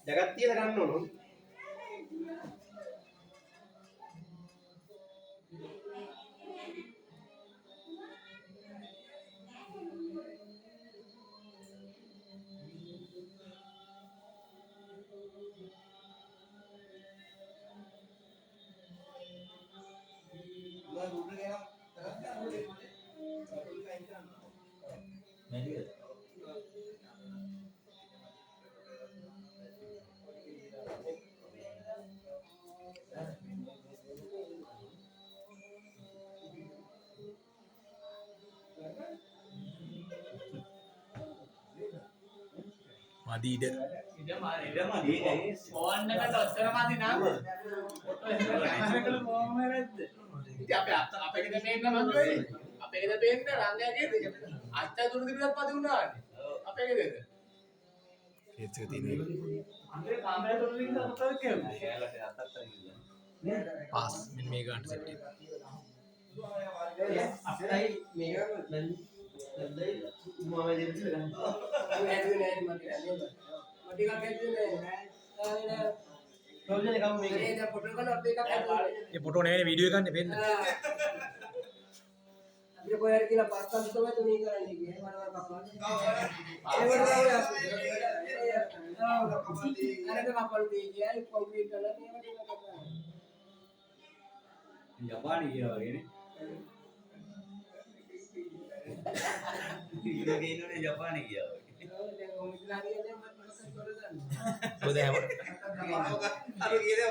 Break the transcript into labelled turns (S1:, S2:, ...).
S1: ජගත් තියලා ගන්න ඕන.
S2: Madi ide.
S3: Phone එකට ඔච්චර මදි නම් ෆොටෝ එහෙම කොහොම වෙරද්ද? ඉතින් අපේ ගෙදර පේන්න මං වෙයි. අපේ ගෙදර පේන්න රංගයාගේ අච්චා දුරු දිගටත් මදි වුණානේ. අපේ ගෙදර.
S2: It's a thing.
S3: අnder කාමරේ දුරු දිගට මොකද කියන්නේ?
S2: Pass. Min mega and set it.
S1: අපේ මේක දැන් මම දෙන්න ගන්න. ඇදුවේ නෑ මට ටිකක් ඇදුවේ නෑ. ප්‍රොබ්ලම් එකක් මේක. ඒ දැන් ෆොටෝ කරලා අපේ එකක් ඇදුවේ.
S2: ये फोटो नहीं है वीडियो करने पेन
S1: අපිට කොහේ හරි කියලා පස්සක් තමයි තුනී කරන්නේ කියන්නේ මනවර කපන්නේ. අරක කපල් දෙයි කියයි කොන්ක්‍රීට් කරලා මේක ටික කරනවා.
S3: ජපානි කියලා වගේනේ. ඉතින් ගේනෝනේ ජපානි කියලා වගේ.
S1: ඔව් දැන් කොහොමද හරියන්නේ මම මොකක්ද කරගන්නේ.
S2: वो दे
S1: අර ගියේ